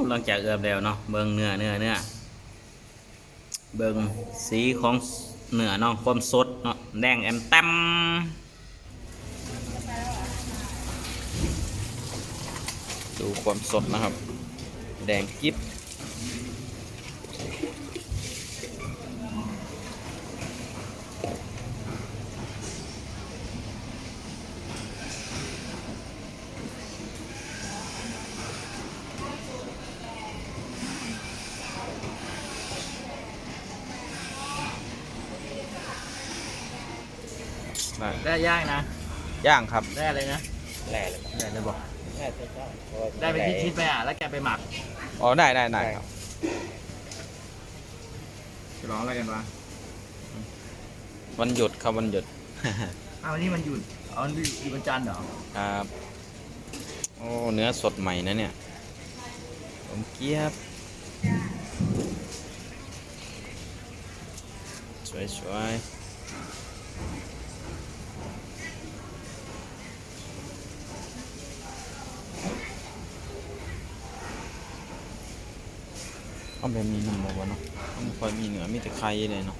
หลังจากเอือบแล้วเนาะเบิ่งเนื้อเบิ่งสีของเนื้อเนาะความสดเนาะแดงแอมแต้มดูความสดนะครับแดงกิ๊บได้ย่างนะย่างครับได้อะไรนะแหล่เลยได้เลยบอกใช่ได้เป็นชิ้นๆไปอ่ะแล้วแกไปหมักอ๋อได้ครับจะร้องอะไรกันวะวันหยุดครับวันหยุดวันนี้มันหยุดวันวันจันทร์เหรอครับโอ้เนื้อสดใหม่นะเนี่ยผมเกี๊ยบสวยเอาแบบนี้น้ำบอกว่าเนาะไม่ค่อยมีเนื้อมีแต่ไข่เลยเนาะ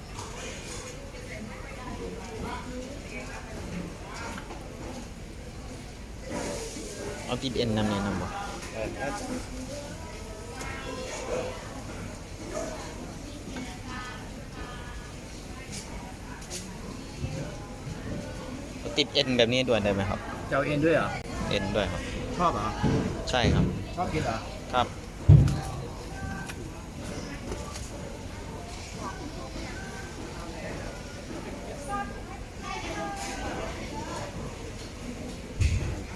เอาติดเอ็นน้ำเนี่ยน้ำบอกติดเอ็นแบบนี้ด้วยได้ไหมครับเจ้าเอ็นด้วยเหรอเอ็นด้วยครับชอบเหรอใช่ครับชอบกินเหรอครับ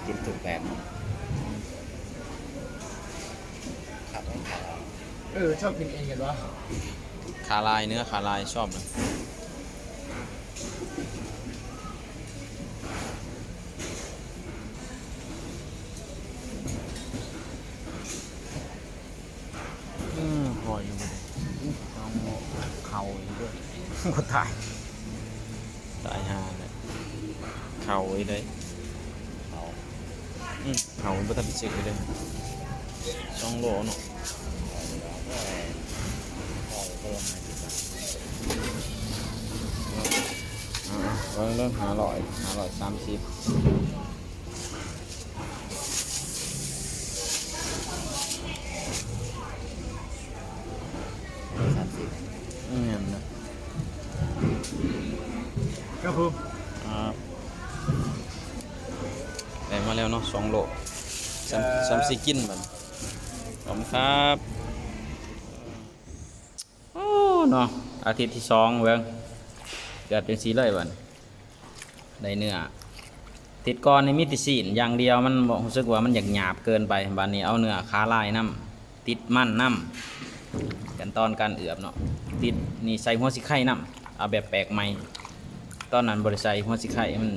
กินถูกแบบครับชอบกินเอ็นกันวะขาลายเนื้อขาลายชอบเลยพออยู่ต้องเข่าอีกด้วยก็ตายหาเลยเข่าอีกเลยเข่าไม่ต้องไปเช็คเลย2 โลเนาะเริ่ม530เนี่ยนะครับผมได้มาแล้วเนาะ2 โล3-4กินมันขอบคุณครับโอ้เนาะอาทิตย์ที่2เว้ยเกิดเป็นสีเลยบัดได้เนื้อติดก้อนในมิติศีลอย่างเดียวมันบอกรู้สึกว่ามันหยาบเกินไปบัดนี้เอาเนื้อขาลายน้ำติดมันน้ำกันตอนการเอือบเนาะติดนี่ใส่หัวสิไข่น้ำเอาแบบแปลกใหม่ตอนนั้นบริใส่หัวสิไข่มัน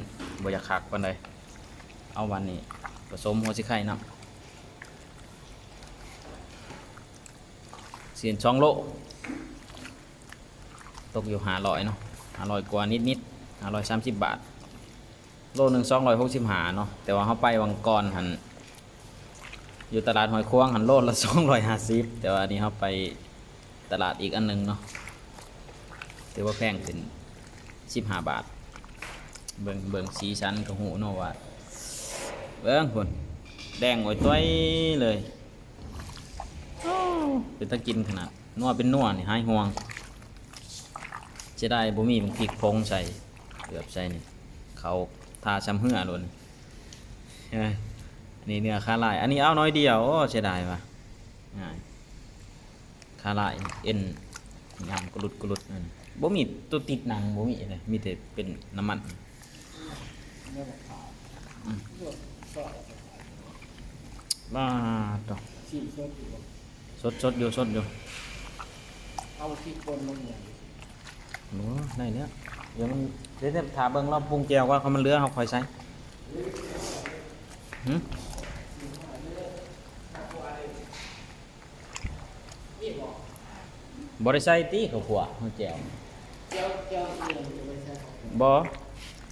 บ่อยากคักปานใดเอาวันนี้ผสมหัวสิไข่น้ำเสียน2 โลตกอยู่500เนาะ500 กว่านิด530 บาทโลนึง265เนาะแต่ว่าเขาไปวังกรหันอยู่ตลาดหอยควงหันโลละ250แต่ว่านี้เขาไปตลาดอีกอันนึงเนาะถือว่าแพงขึ้น15 บาทเบิ่งสีสันกับหูเนาะว่าเบิ่งคนแดงโอยต้อยเลยเป็นตะกินขนาดนัวเป็นนัวนี่หายห่วงจะได้บ่มีพริกพงใส่เกือบใส่นี่เขาทาช้ำเหือล้นใช่ไหมนี่เนื้อขาลายอันนี้เอาน้อยเดียวโอ้เสียดายว่ะขาลายเอ็นยำกรุดนั่นบ่มีตัวติดหนังบ่มีเลยมีแต่เป็นน้ำมันบ้าต่อสดอยู่เอาที่ปนลงเนี่ยโอ้ได้เนี้ยเดี๋ยวถาเบิ่งรอบปรุงแจวว่าเขามันเลือเขาคอยใช้บริษัทตีเขาขัวเขาแจวบอ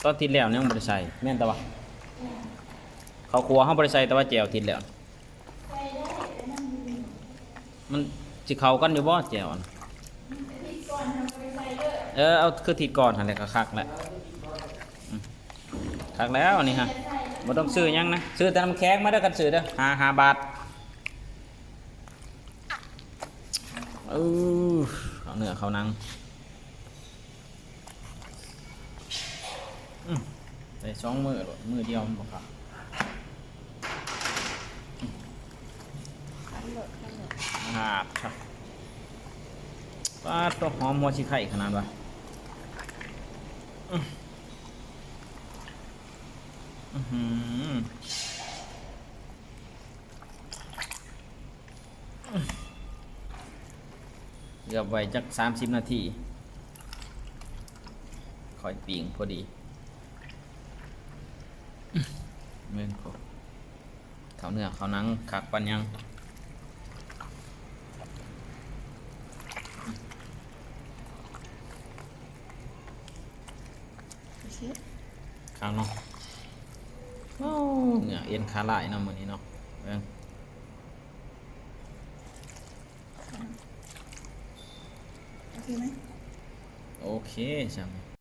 ตอนติดแล้วยังบริษัทแม่นแต่ว่าเขาขัวเขาบริษัทแต่ว่าแจวติดแล้ว มันสิเข้ากันอยู่บ่แจ่วน่ะเอาคือทิศก่อนหั่นแหละก็คักแหละคักแล้วนี่ฮะบ่ต้องซื้อหยังนะซื้อแต่น้ำแข็งมาเด้อกันซื้อเด้อ5 บาทเอาเนื้อเข้าหนังได้2 มื้อโลดมื้อเดียวมันบ่ครับครับป้าตัวหอมหัวชิไข่ขนาดวะเกือบไว้จัก30 นาทีคอยปิ่งพอดีเมื่อเขาเนื้อเขาหนังคักปันยังข้างเนาะเนี่ยเอ็นขาลายเนาะมื้อนี้เนาะเบิ่งโอเคไหม โอเคใช่ไหม